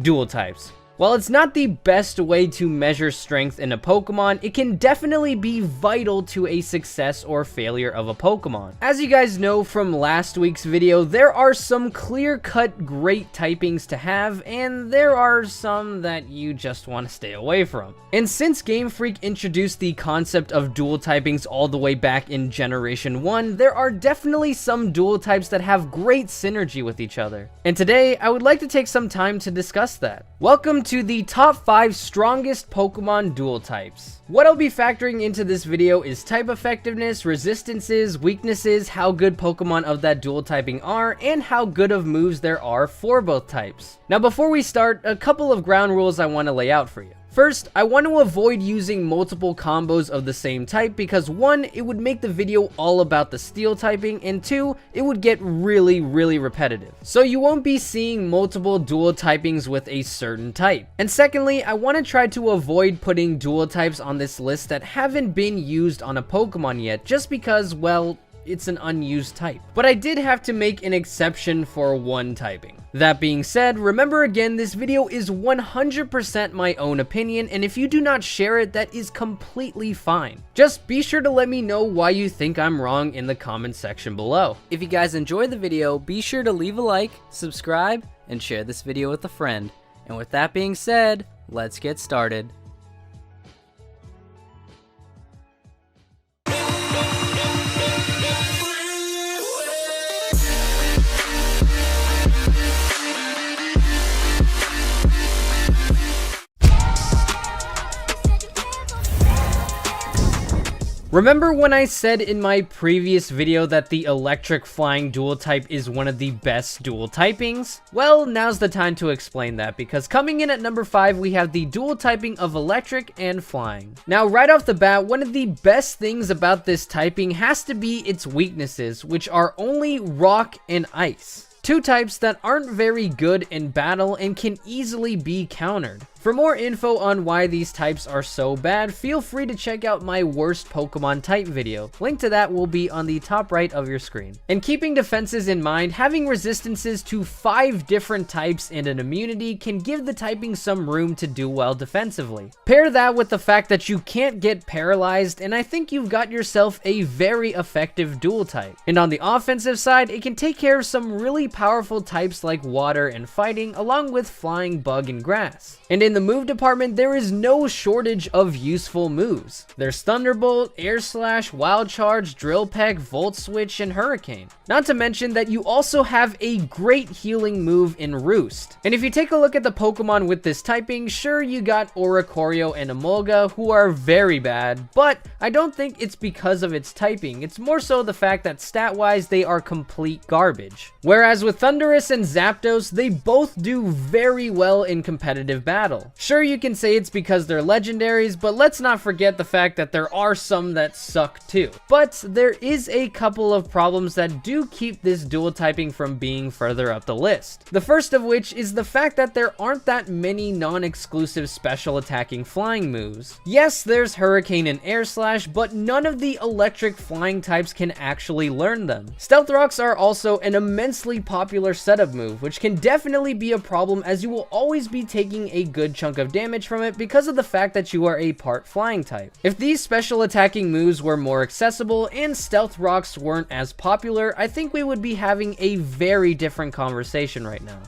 Dual types. While it's not the best way to measure strength in a Pokemon, it can definitely be vital to a success or failure of a Pokemon. As you guys know from last week's video, there are some clear-cut great typings to have, and there are some that you just want to stay away from. And since Game Freak introduced the concept of dual typings all the way back in Generation 1, there are definitely some dual types that have great synergy with each other. And today, I would like to take some time to discuss that. Welcome to the top 5 strongest Pokemon dual types. What I'll be factoring into this video is type effectiveness, resistances, weaknesses, how good Pokemon of that dual typing are, and how good of moves there are for both types. Now before we start, a couple of ground rules I want to lay out for you. First, I want to avoid using multiple combos of the same type because 1, it would make the video all about the steel typing, and 2, it would get really repetitive. So you won't be seeing multiple dual typings with a certain type. And secondly, I want to try to avoid putting dual types on this list that haven't been used on a Pokemon yet just because, well, it's an unused type. But I did have to make an exception for one typing. That being said, remember again, this video is 100% my own opinion, and if you do not share it, that is completely fine. Just be sure to let me know why you think I'm wrong in the comment section below. If you guys enjoyed the video, be sure to leave a like, subscribe, and share this video with a friend. And with that being said, let's get started. Remember when I said in my previous video that the electric flying dual type is one of the best dual typings? Well, now's the time to explain that, because coming in at number 5, we have the dual typing of electric and flying. Now, right off the bat, one of the best things about this typing has to be its weaknesses, which are only rock and ice. Two types that aren't very good in battle and can easily be countered. For more info on why these types are so bad, feel free to check out my worst Pokemon type video. Link to that will be on the top right of your screen. And keeping defenses in mind, having resistances to 5 different types and an immunity can give the typing some room to do well defensively. Pair that with the fact that you can't get paralyzed, and I think you've got yourself a very effective dual type. And on the offensive side, it can take care of some really powerful types like water and fighting, along with flying, bug, and grass. And in the move department, there is no shortage of useful moves. There's Thunderbolt, Air Slash, Wild Charge, Drill Peck, Volt Switch, and Hurricane. Not to mention that you also have a great healing move in Roost. And if you take a look at the Pokemon with this typing, sure, you got Oricorio and Emolga, who are very bad, but I don't think it's because of its typing. It's more so the fact that stat-wise, they are complete garbage. Whereas with Thundurus and Zapdos, they both do very well in competitive battle. Sure, you can say it's because they're legendaries, but let's not forget the fact that there are some that suck too. But there is a couple of problems that do keep this dual typing from being further up the list. The first of which is the fact that there aren't that many non-exclusive special attacking flying moves. Yes, there's Hurricane and Air Slash, but none of the electric flying types can actually learn them. Stealth Rocks are also an immensely popular setup move, which can definitely be a problem as you will always be taking a good chunk of damage from it because of the fact that you are a part flying type. If these special attacking moves were more accessible and Stealth Rocks weren't as popular, I think we would be having a very different conversation right now.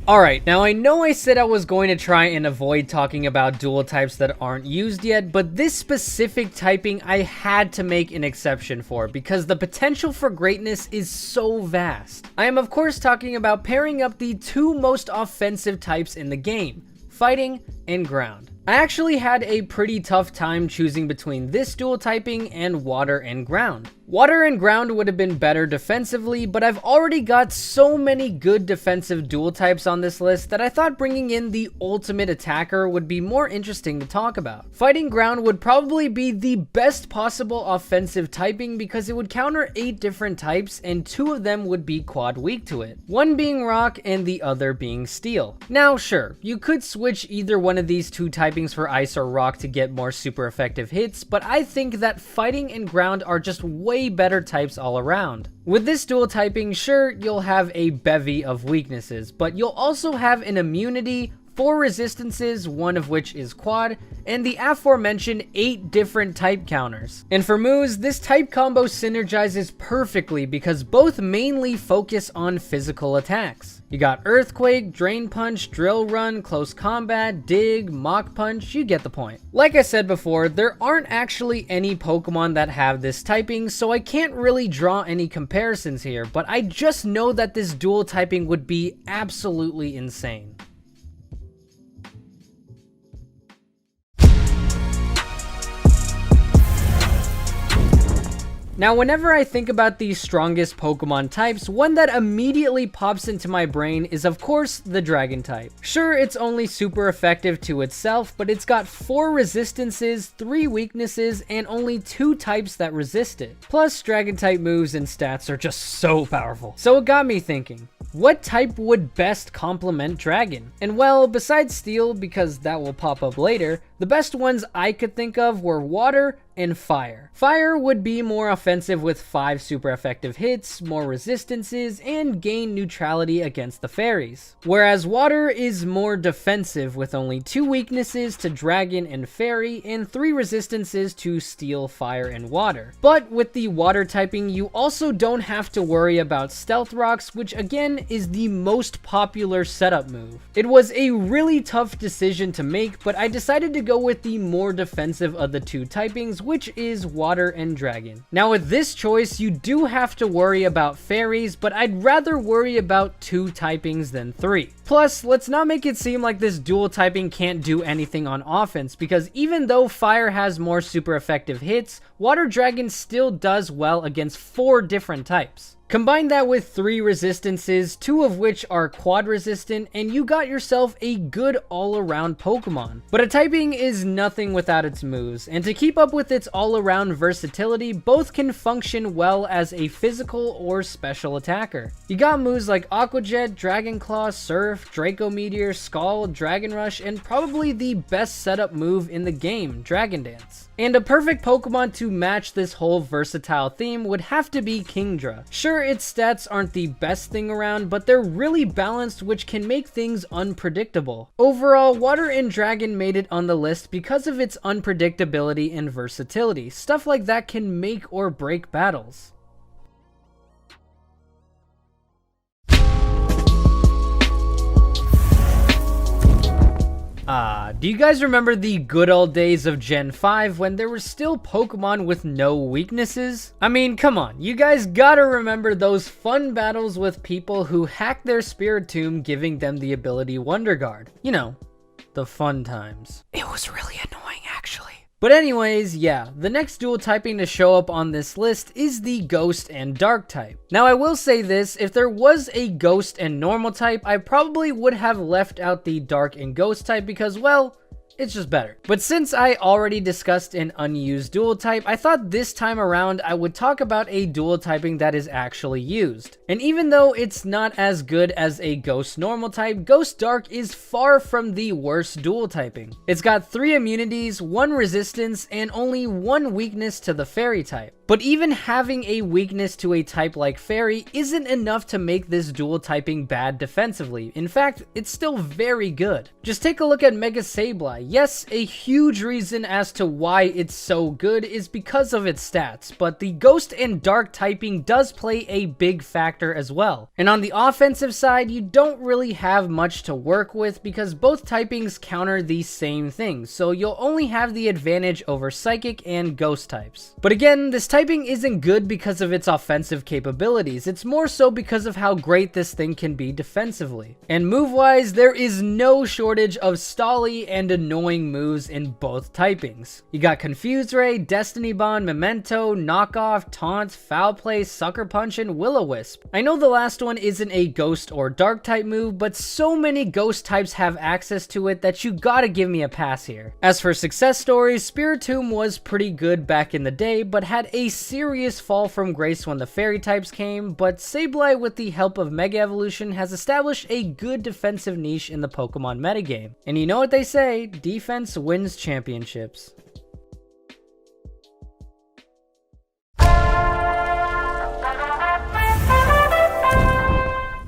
Alright, now I know I said I was going to try and avoid talking about dual types that aren't used yet, but this specific typing I had to make an exception for because the potential for greatness is so vast. I am of course talking about pairing up the 2 most offensive types in the game, fighting and ground. I actually had a pretty tough time choosing between this dual typing and water and ground. Water and ground would have been better defensively, but I've already got so many good defensive dual types on this list that I thought bringing in the ultimate attacker would be more interesting to talk about. Fighting ground would probably be the best possible offensive typing because it would counter 8 different types and 2 of them would be quad weak to it. One being rock and the other being steel. Now sure, you could switch either one of these 2 typings for ice or rock to get more super effective hits, but I think that fighting and ground are just way way better types all around. With this dual typing, sure, you'll have a bevy of weaknesses, but you'll also have an immunity, 4 resistances, one of which is quad, and the aforementioned 8 different type counters. And for moves, this type combo synergizes perfectly because both mainly focus on physical attacks. You got Earthquake, Drain Punch, Drill Run, Close Combat, Dig, Mach Punch, you get the point. Like I said before, there aren't actually any Pokemon that have this typing, so I can't really draw any comparisons here, but I just know that this dual typing would be absolutely insane. Now, whenever I think about the strongest Pokemon types, one that immediately pops into my brain is of course the Dragon type. Sure, it's only super effective to itself, but it's got 4 resistances, 3 weaknesses, and only 2 types that resist it. Plus, Dragon type moves and stats are just so powerful. So it got me thinking, what type would best complement Dragon? And well, besides Steel, because that will pop up later, the best ones I could think of were Water and Fire. Fire would be more offensive with 5 super effective hits, more resistances, and gain neutrality against the fairies. Whereas Water is more defensive with only 2 weaknesses to Dragon and Fairy, and 3 resistances to Steel, Fire, and Water. But with the Water typing, you also don't have to worry about Stealth Rocks, which again is the most popular setup move. It was a really tough decision to make, but I decided to go with the more defensive of the 2 typings, which is Water and Dragon. Now with this choice, you do have to worry about fairies, but I'd rather worry about 2 typings than 3. Plus, let's not make it seem like this dual typing can't do anything on offense, because even though Fire has more super effective hits, Water Dragon still does well against 4 different types. Combine that with 3 resistances, 2 of which are quad resistant, and you got yourself a good all-around Pokemon. But a typing is nothing without its moves, and to keep up with its all-around versatility, both can function well as a physical or special attacker. You got moves like Aqua Jet, Dragon Claw, Surf, Draco Meteor, Scald, Dragon Rush, and probably the best setup move in the game, Dragon Dance. And a perfect Pokemon to match this whole versatile theme would have to be Kingdra. Sure, its stats aren't the best thing around, but they're really balanced, which can make things unpredictable. Overall, Water and Dragon made it on the list because of its unpredictability and versatility. Stuff like that can make or break battles. Do you guys remember the good old days of Gen 5 when there were still Pokemon with no weaknesses? I mean, come on, you guys gotta remember those fun battles with people who hacked their Spiritomb, giving them the ability Wonder Guard. You know, the fun times. It was really annoying, actually. But anyways, yeah, the next dual typing to show up on this list is the Ghost and Dark type. Now I will say this, if there was a Ghost and Normal type, I probably would have left out the Dark and Ghost type because, well, it's just better. But since I already discussed an unused dual type, I thought this time around I would talk about a dual typing that is actually used. And even though it's not as good as a Ghost Normal type, Ghost Dark is far from the worst dual typing. It's got 3 immunities, 1 resistance, and only 1 weakness to the Fairy type. But even having a weakness to a type like Fairy isn't enough to make this dual typing bad defensively. In fact, it's still very good. Just take a look at Mega Sableye. Yes, a huge reason as to why it's so good is because of its stats, but the Ghost and Dark typing does play a big factor as well. And on the offensive side, you don't really have much to work with because both typings counter the same things, so you'll only have the advantage over Psychic and Ghost types. But again, this typing isn't good because of its offensive capabilities, it's more so because of how great this thing can be defensively. And move-wise, there is no shortage of stally and annoying moves in both typings. You got Confuse Ray, Destiny Bond, Memento, Knockoff, Taunt, Foul Play, Sucker Punch, and Will-O-Wisp. I know the last one isn't a Ghost or Dark type move, but so many Ghost types have access to it that you gotta give me a pass here. As for success stories, Spiritomb was pretty good back in the day, but had a serious fall from grace when the Fairy types came, but Sableye, with the help of Mega Evolution, has established a good defensive niche in the Pokemon metagame. And you know what they say, defense wins championships.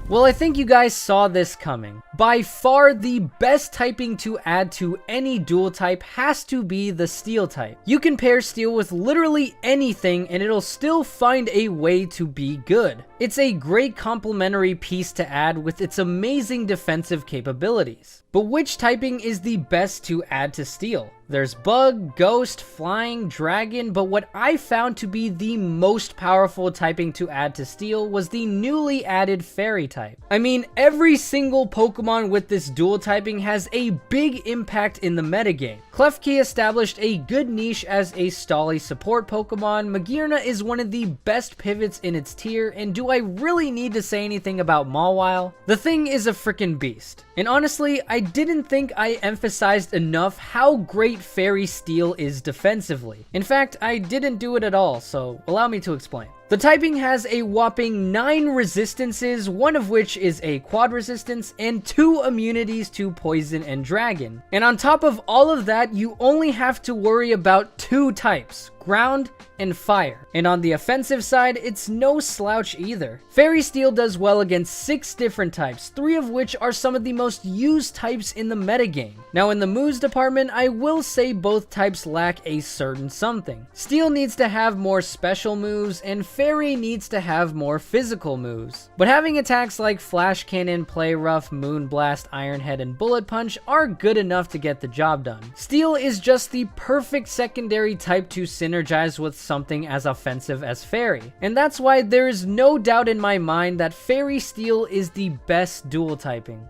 Well, I think you guys saw this coming. By far, the best typing to add to any dual type has to be the steel type. You can pair steel with literally anything and it'll still find a way to be good. It's a great complementary piece to add with its amazing defensive capabilities. But which typing is the best to add to steel? There's bug, ghost, flying, dragon, but what I found to be the most powerful typing to add to steel was the newly added fairy type. I mean, every single Pokemon with this dual typing has a big impact in the metagame. Klefki established a good niche as a stally support Pokemon, Magearna is one of the best pivots in its tier, and do I really need to say anything about Mawile? The thing is a freaking beast. And honestly, I didn't think I emphasized enough how great Fairy Steel is defensively. In fact, I didn't do it at all, so allow me to explain. The typing has a whopping 9 resistances, one of which is a quad resistance, and 2 immunities to poison and dragon. And on top of all of that, you only have to worry about 2 types, ground and fire. And on the offensive side, it's no slouch either. Fairy Steel does well against 6 different types, 3 of which are some of the most used types in the metagame. Now in the moves department, I will say both types lack a certain something. Steel needs to have more special moves, and Fairy needs to have more physical moves. But having attacks like Flash Cannon, Play Rough, Moon Blast, Iron Head, and Bullet Punch are good enough to get the job done. Steel is just the perfect secondary type to synergize with something as offensive as Fairy. And that's why there is no doubt in my mind that Fairy Steel is the best dual typing.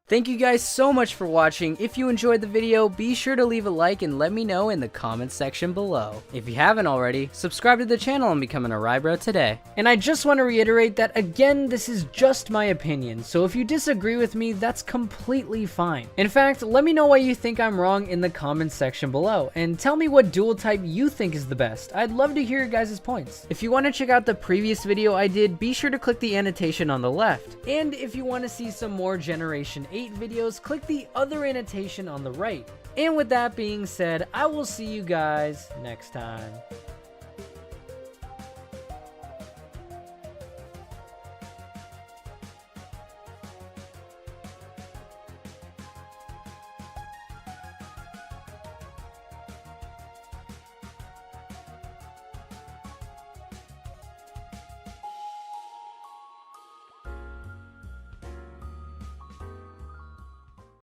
Thank you guys so much for watching. If you enjoyed the video, be sure to leave a like and let me know in the comments section below. If you haven't already, subscribe to the channel and become an Eryizo today. And I just want to reiterate that again, this is just my opinion, so if you disagree with me, that's completely fine. In fact, let me know why you think I'm wrong in the comments section below, and tell me what dual type you think is the best. I'd love to hear your guys' points. If you want to check out the previous video I did, be sure to click the annotation on the left. And if you want to see some more Generation 8 videos, click the other annotation on the right. And with that being said, I will see you guys next time.